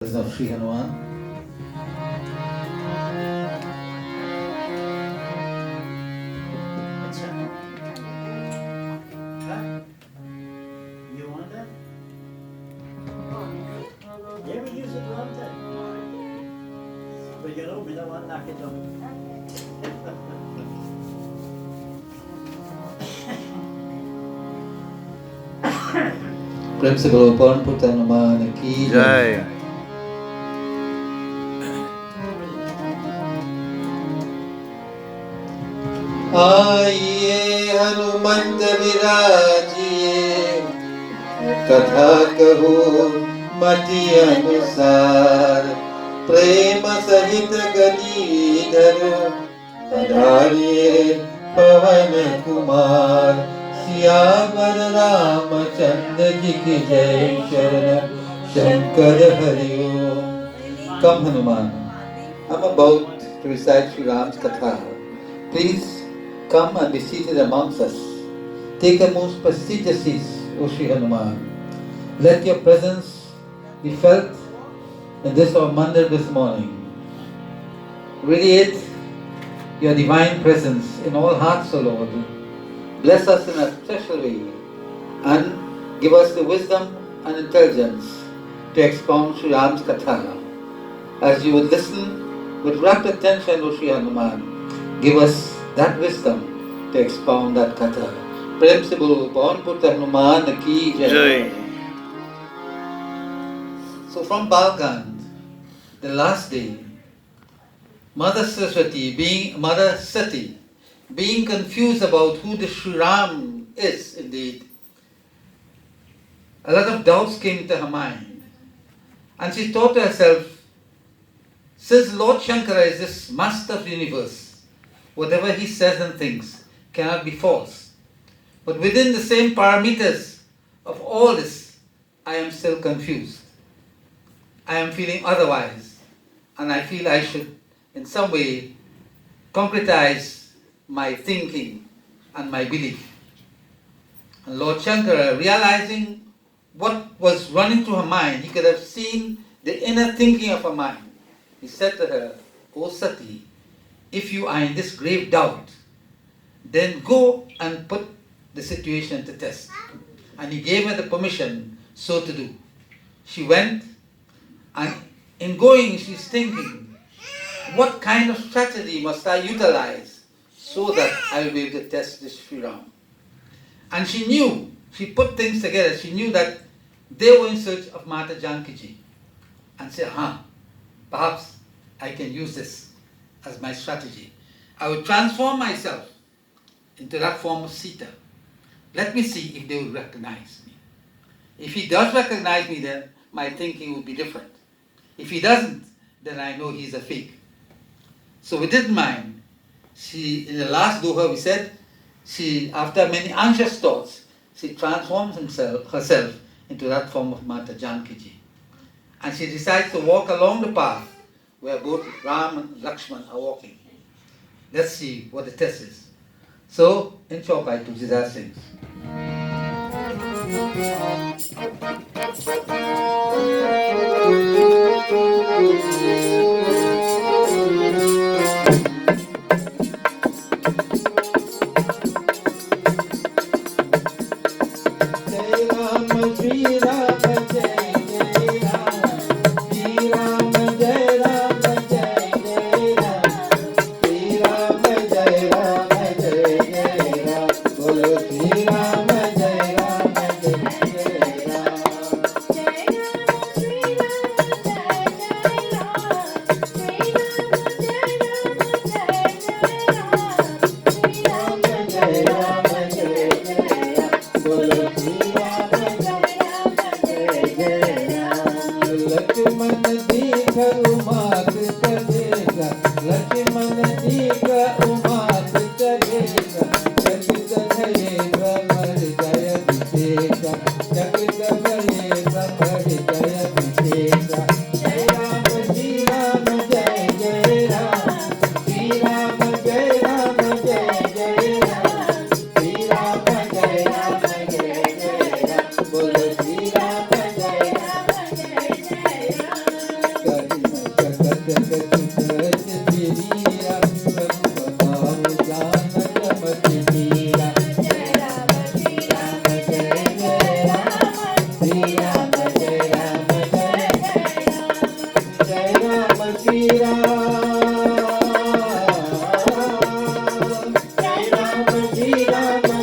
of Sri Hanuman. You want that? Yeah, we use it a long time. But you know, we don't want to knock it down. Principal Pawan Putta Hanuman ki Jai. आइए हनुमंत विराजिए कथा कहो मति अनुसार प्रेम सहित गदीधर पधारिए पवन कुमार सियावर रामचंद्र जी की जय शरण Shankar Hariom. Come Hanuman, I'm about to recite Sri Ram's Katha. Please come and be seated amongst us. Take a most prestigious seat, O Sri Hanuman. Let your presence be felt in this our mandir this morning. Radiate your divine presence in all hearts, O Lord. Bless us in a special way and give us the wisdom and intelligence to expound Sri Ram's Katha. As you would listen with rapt attention, O Sri Hanuman, give us that wisdom to expound that Katha. Prem se bolo Pawan Putta Hanuman ki jai. So from Balgand, the last day, Mother Sati, being confused about who the Sri Ram is indeed, a lot of doubts came to her mind. And she thought to herself, since Lord Shankara is this master of the universe, whatever he says and thinks cannot be false. But within the same parameters of all this, I am still confused. I am feeling otherwise, and I feel I should in some way concretize my thinking and my belief. And Lord Shankara, realizing what was running through her mind, he could have seen the inner thinking of her mind. He said to her, O Sati, if you are in this grave doubt, then go and put the situation to test. And he gave her the permission so to do. She went, and in going she's thinking, what kind of strategy must I utilize so that I will be able to test this Sri Ram? And she knew, she put things together, she knew that they were in search of Mata Janki-ji. And said, perhaps I can use this as my strategy. I will transform myself into that form of Sita. Let me see if they will recognize me. If he does recognize me, then my thinking will be different. If he doesn't, then I know he's a fake. So with that in mind, she, in the last doha we said, she, after many anxious thoughts, she transforms herself into that form of Mata Janki-ji. And she decides to walk along the path where both Ram and Lakshman are walking. Let's see what the test is. So, in short, by Tulsidas sings. Shri Ram,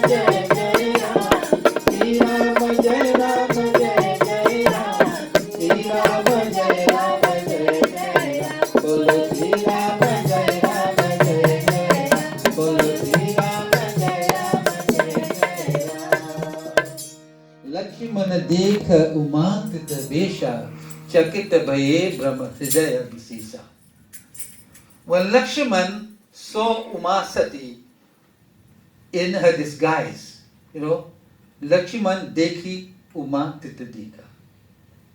Jai Jai Ram. Shri Ram, Jai Ram, Jai Jai Ram. Shri Ram, Jai Ram, Jai Jai Ram. Bolo Shri Ram, Jai Ram, Jai Jai Ram. Bolo Shri Ram, Jai Ram, Jai Jai Ram. Lakshman dekha umantita vesha chakita bhaye brahma hridaya visesa. When Lakshman saw Umasati in her disguise, Lakshman dekhi umantita dekha.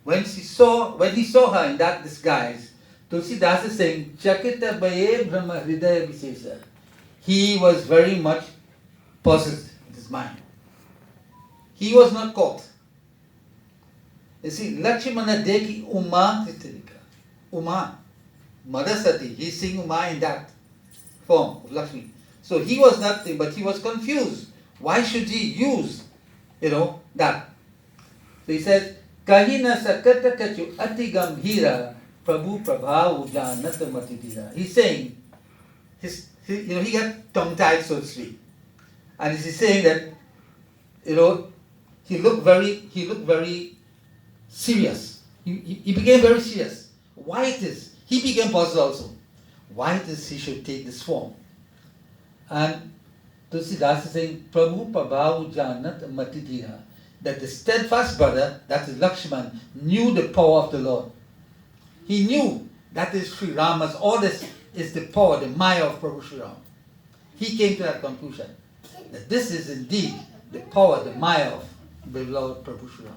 When he saw her in that disguise, Tulsidas is saying, Chakita bhaye brahma hridaya visesa. He was very much puzzled in his mind. He was not caught. You see, Lakshmana Deki Uma Titirika. Uma. Mother Sati. He's seeing Uma in that form of Lakshmi. So he was nothing, but he was confused. Why should he use, that? So he says, Kahina Sakata Kachu Ati Gambhira Prabhu Prabha Ujanata Matidira. He's saying, he got tongue-tied, so to speak. And he's saying that, he looked very serious. He became very serious. Why it is? He became puzzled also. Why it is he should take this form? And Tulsidas is saying, Prabhu Prabhu Janat Matidira, that the steadfast brother, that is Lakshman, knew the power of the Lord. He knew that is Sri Rama's, all this is the power, the Maya of Prabhu Sri Ram. He came to that conclusion, that this is indeed the power, the Maya of the Lord Prabhu Sri Ram.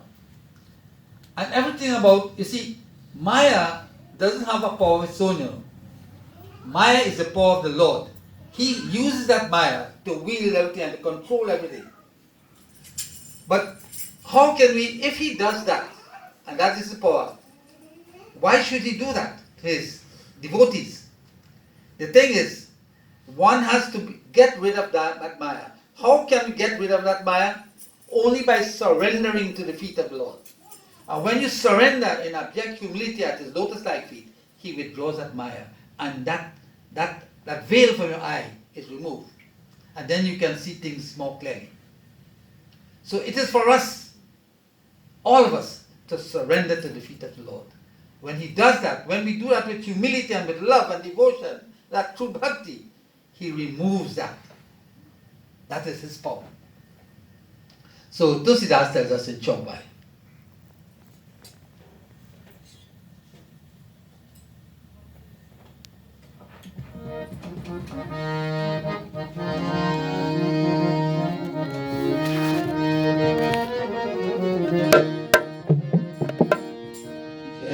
And everything about, you see, Maya doesn't have a power of its own. Maya is the power of the Lord. He uses that Maya to wield everything and to control everything. But how can we, if he does that, and that is the power, why should he do that to his devotees? The thing is, one has to get rid of that Maya. How can we get rid of that Maya? Only by surrendering to the feet of the Lord. And when you surrender in abject humility at his lotus-like feet, he withdraws that Maya. And that veil from your eye is removed. And then you can see things more clearly. So it is for us, all of us, to surrender to the feet of the Lord. When he does that, when we do that with humility and with love and devotion, that true bhakti, he removes that. That is his power. So Tulsidas tells us in Chaupai.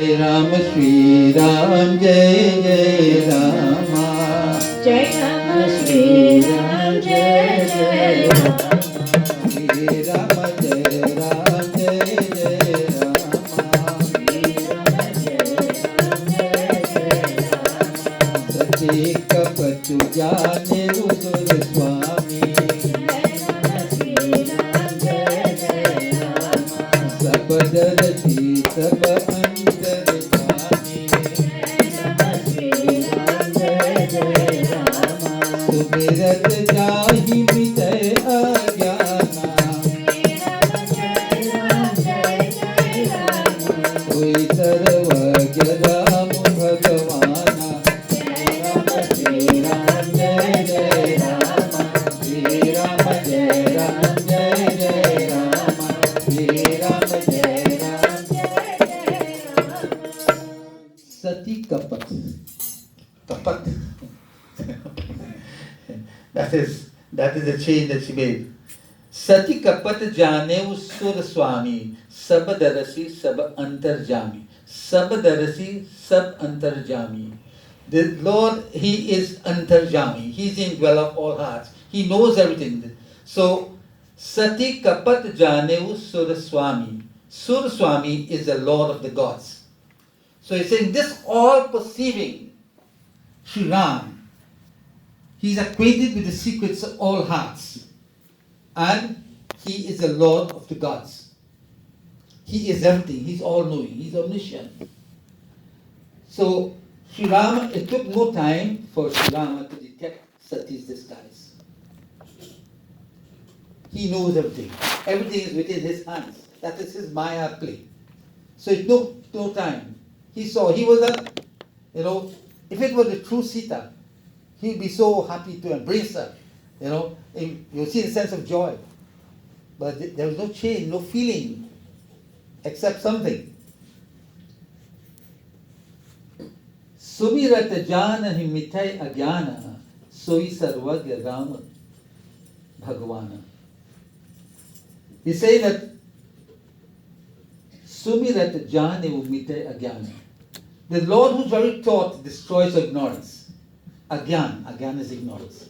Jai Ram Shri Ram Jai Jai Rama. Jai Ram Shri Ram Jai Jai Rama. Shri Ram Jai Ram Jai Jai Rama. Shri Ram Jai Ram Jai Jai Rama. Sati kapatu jane usur Swami. Jai Ram Shri Ram Jai Jai Rama. Sabdarati sab antar jani. Jai Ram Shri Ram Jai Jai Rama. Sumirat jahi mitay agyana. Shri Ram Jai Ram Jai Jai Rama. Koi sarvajya Ram Bhagavana. Jai Ram Shri Ram Jai Jai Rama. Shri Ram Jai Ram Jai Jai Rama. Shri Ram Jai Ram. Jai Jai Rama. Sati kapat. Kapat. That is the change that she made. Sati kapat jane usur Swami. Sab darasi sab antarjami. Sab darasi sab antarjami. The Lord, he is antarjami. He is the indweller of all hearts. He knows everything. So, Sati kapat jane usur Swami. Sur Swami is the Lord of the gods. So he's saying this all-perceiving Sri Ram, he is acquainted with the secrets of all hearts. And he is the Lord of the gods. He is everything. He's all-knowing. He's omniscient. So Sri Rama, it took no time for Sri Rama to detect Sati's disguise. He knows everything. Everything is within his hands. That is his Maya play. So it took no time. He saw, he was a, if it were the true Sita, he'd be so happy to embrace her. You'll see the sense of joy. But there was no change, no feeling, except something. Sumirata jana himitai agyana soi sarvagya Rama Bhagavana. He says that Sumirata jana himitai agyana. The Lord who's very taught destroys ignorance. Agyan is ignorance.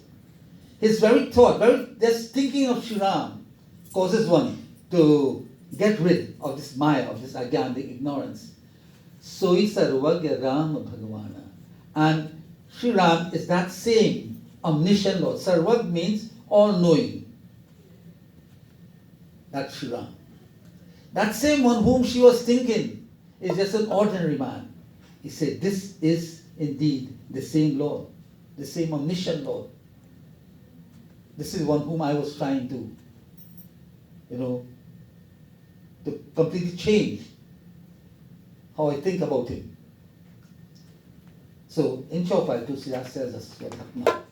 His very thought, just thinking of Sri Ram causes one to get rid of this Maya, of this Agyan, the ignorance. Soi sarvagya Rama Bhagavana. And Sri Ram is that same omniscient Lord. Sarvag means all-knowing. That's Sri Ram. That same one whom she was thinking is just an ordinary man. He said, this is indeed the same Lord, the same omniscient Lord. This is one whom I was trying to, to completely change how I think about him. So, in Chopal, Tulsidas tells us what happened now.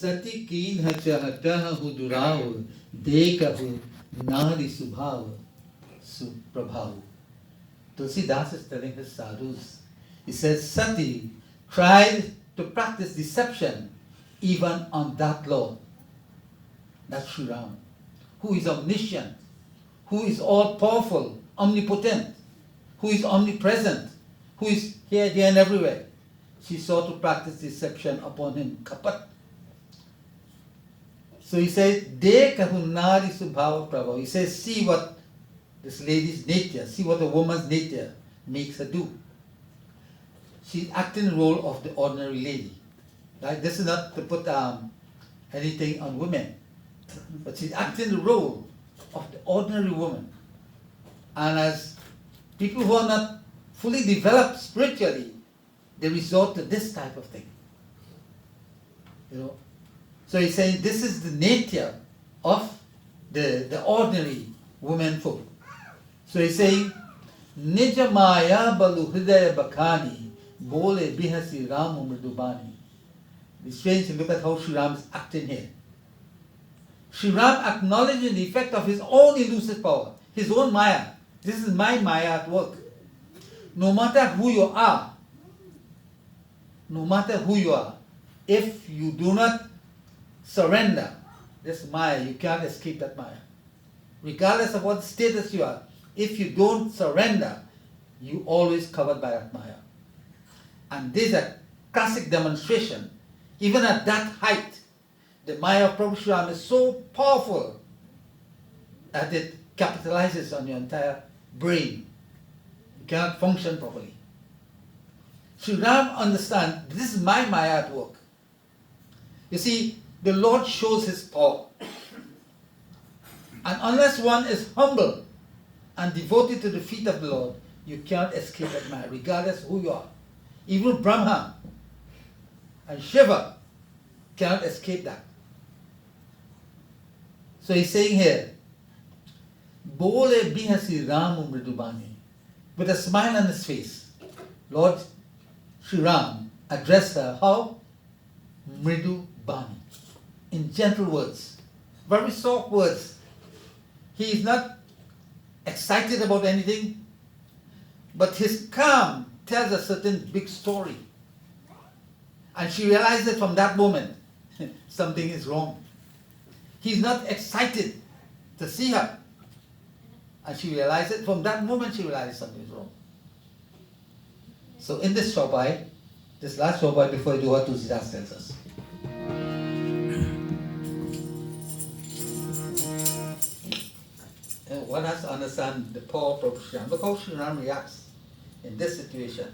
Sati kin hacha hatahu durav dekahu nari subhav suprabhav. Tulsidas is telling his sadhus. He says Sati tried to practice deception even on that Lord. That's Sri Ram, who is omniscient, who is all-powerful, omnipotent, who is omnipresent, who is here, there and everywhere. She sought to practice deception upon him. Kapat. So he says, De kahunari subhava prabha. He says, see what this lady's nature, see what a woman's nature makes her do. She's acting the role of the ordinary lady. Right? This is not to put anything on women, but she's acting the role of the ordinary woman. And as people who are not fully developed spiritually, they resort to this type of thing. So he's saying this is the nature of the ordinary women folk. So he's saying, Nija Maya Balu Hridaya Bakhani Bole Bihasi Ramu Mridubani. It's strange to look at how Sri Ram is acting here. Sri Ram acknowledging the effect of his own elusive power, his own Maya. This is my Maya at work. No matter who you are, if you do not surrender this Maya, you can't escape that Maya. Regardless of what status you are, if you don't surrender, you always covered by that Maya. And this is a classic demonstration. Even at that height, the Maya of Prabhu Sri Ram is so powerful that it capitalizes on your entire brain. You cannot function properly. Sri Ram understands, this is my Maya at work. You see, the Lord shows his power. And unless one is humble and devoted to the feet of the Lord, you cannot escape that Maya, regardless of who you are. Even Brahma and Shiva cannot escape that. So he's saying here, Bole Bihasi Ramu Mridubani. With a smile on his face, Lord Sri Ram addressed her how? Mridu Bani. In gentle words, very soft words. He is not excited about anything, but his calm tells a certain big story. And she realized that from that moment, something is wrong. He's not excited to see her. And she realized it. From that moment, she realized something is wrong. So in this Shobai, this last Shobai before I do what Tulsidas tells us. And one has to understand the power of Prabhu Sri Ram. Look how Sri Ram reacts in this situation.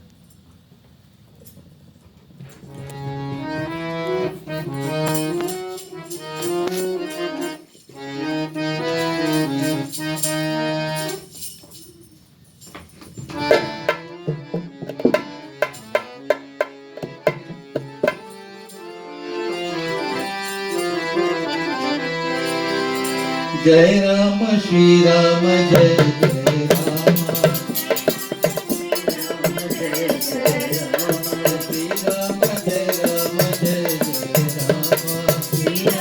Jai Rama, Shri Rama, Jai Jai Rama. Shri Rama, Jai Rama, Jai Jai Rama.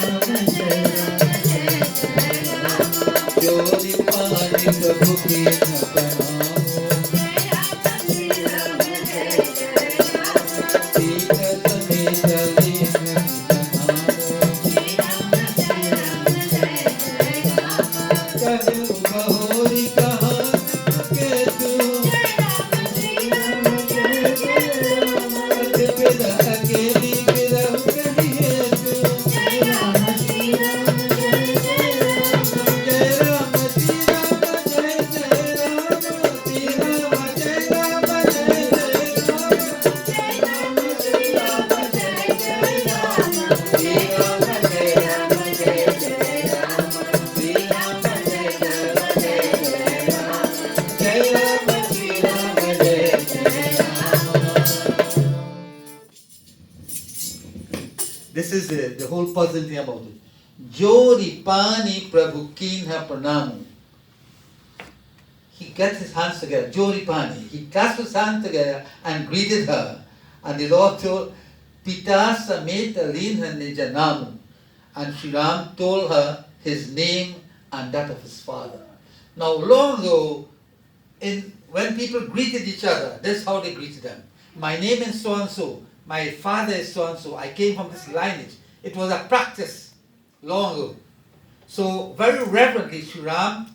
Jodi Pani Prabhu ki Pranamo. Sita Samita Lina This is the whole puzzle thing about it. Jodi Pani Prabhu Kinha Pranamu. He gets his hands together, Jodi Pani. He clasped his hands together and greeted her. And the Lord told, Pita Sameta Linha Nijanamu. And Sri Ram told her his name and that of his father. Now, long ago, when people greeted each other, this is how they greeted them. My name is so-and-so. My father is so-and-so. I came from this lineage. It was a practice long ago. So, very reverently, Sri Ram,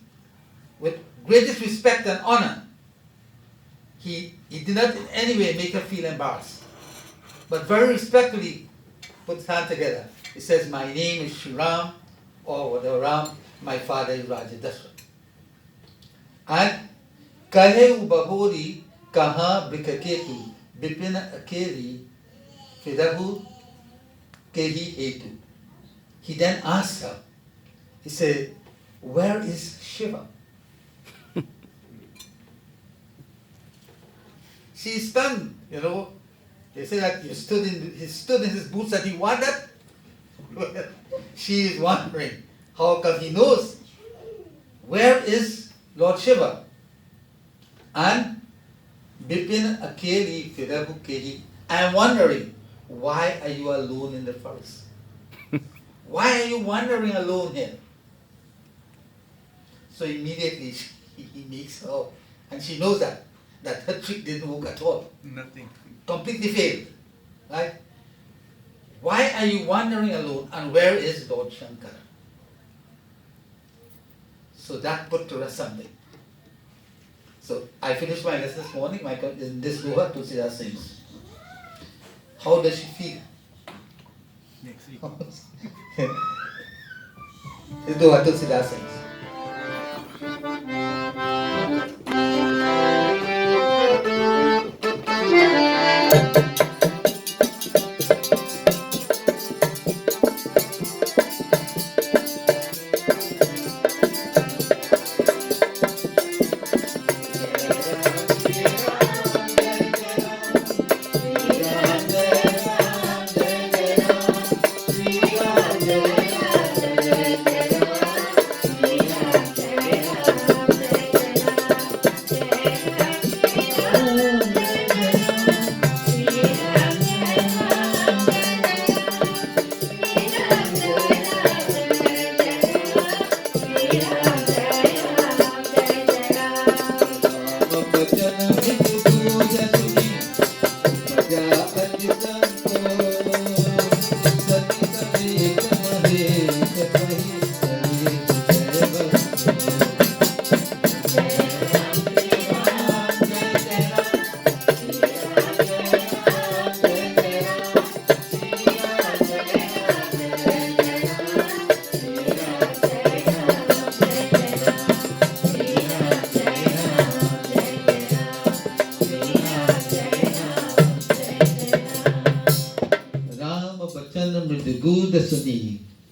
with greatest respect and honor, he did not in any way make her feel embarrassed. But very respectfully put his hand together. He says, my name is Sri Ram, or whatever Ram, my father is Raja Dashrath. And Kahe Ubahori Kaha Brikaketu Bipina Akeli Fidahu Kehi Hetu. He then asked her, he said, where is Shiva? She's stunned, you know. They say that he stood in his boots and he wandered. She is wondering how, because he knows where is Lord Shiva? And Bipin Akeli Firahu Kehi, I am wondering, why are you alone in the forest? Why are you wandering alone here? So immediately he makes her, and she knows that her trick didn't work at all. Nothing. Completely failed. Right? Why are you wandering alone, and where is Lord Shankara? So that put to rest something. So I finished my lesson this morning. In this Doha, Tulsidas sings. How does she feel? Next week. This Doha, Tulsidas sings.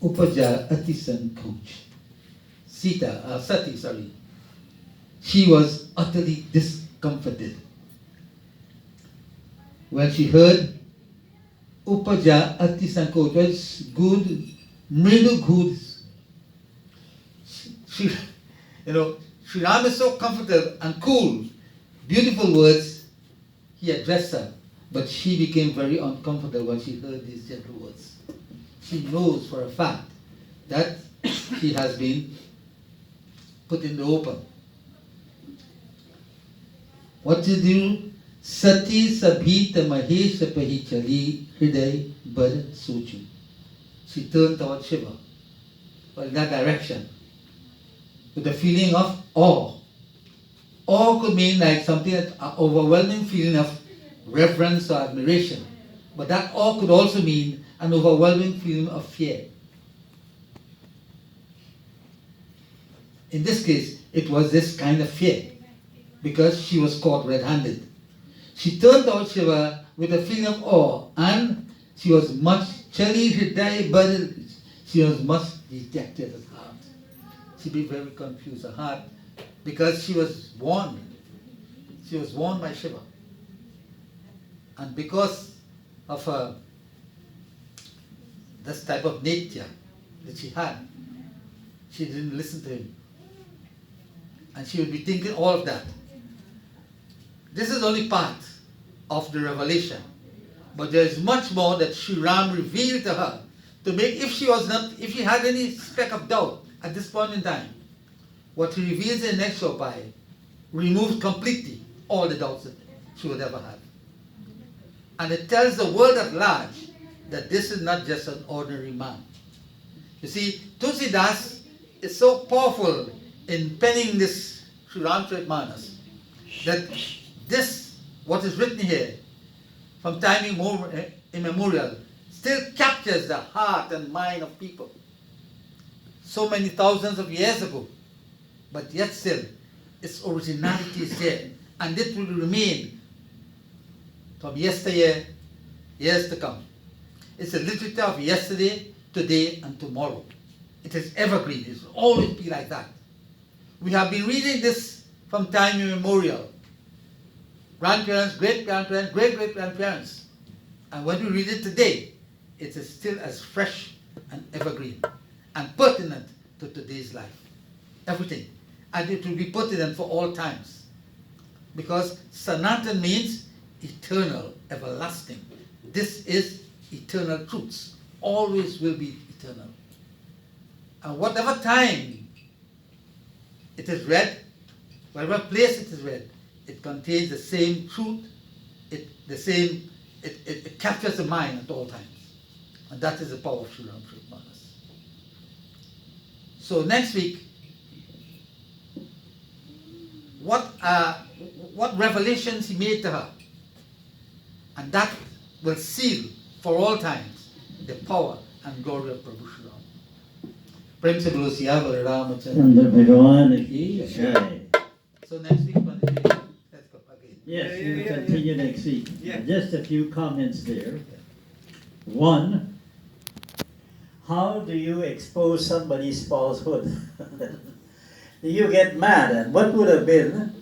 Upaja Atisan coach. Sati, she was utterly discomforted when she heard Upaja Atisan coach, was good, mridu good. She, Sri Ram is so comfortable and cool, beautiful words, he addressed her, but she became very uncomfortable when she heard these gentle words. She knows for a fact that she has been put in the open. What to do? Sati Sabhita Mahesha Pahichali Hriday Bad Sochu. She turned toward Shiva, but in that direction, with a feeling of awe. Awe could mean like something, an overwhelming feeling of reverence or admiration. But that awe could also mean an overwhelming feeling of fear. In this case, it was this kind of fear, because she was caught red-handed. She turned toward Shiva with a feeling of awe, and she was much she was much dejected at heart. She'd be very confused at heart, because she was warned. She was warned by Shiva. And because of her this type of nature that she had, she didn't listen to him. And she would be thinking all of that. This is only part of the revelation. But there is much more that Sri Ram revealed to her to make, if she had any speck of doubt at this point in time, what he reveals in the next Shopai removes completely all the doubts that she would ever have. And it tells the world at large that this is not just an ordinary man. You see, Tulsidas is so powerful in penning this Sri Ramcharitmanas that this, what is written here, from time immemorial, still captures the heart and mind of people. So many thousands of years ago, but yet still, its originality is there, and it will remain from yesteryear, years to come. It's a literature of yesterday, today, and tomorrow. It is evergreen. It will always be like that. We have been reading this from time immemorial. Grandparents, great-grandparents, great-great-grandparents. And when we read it today, it is still as fresh and evergreen and pertinent to today's life. Everything. and it will be put in them for all times. Because Sanatan means eternal, everlasting. This is eternal truths, always will be eternal. And whatever time it is read, whatever place it is read, it contains the same truth, it captures the mind at all times. And that is the power of Sri Ram Manas. So next week, what revelations he made to her, and that will seal for all times the power and glory of Prabhu Shri Ram. Prem se bolo Siyavar Ramachandra. Chandra Bhagavan ki jai. So next week, let's go again. Yes, we will continue next week. Yeah. Just a few comments there. One, how do you expose somebody's falsehood? Do you get mad? And what would have been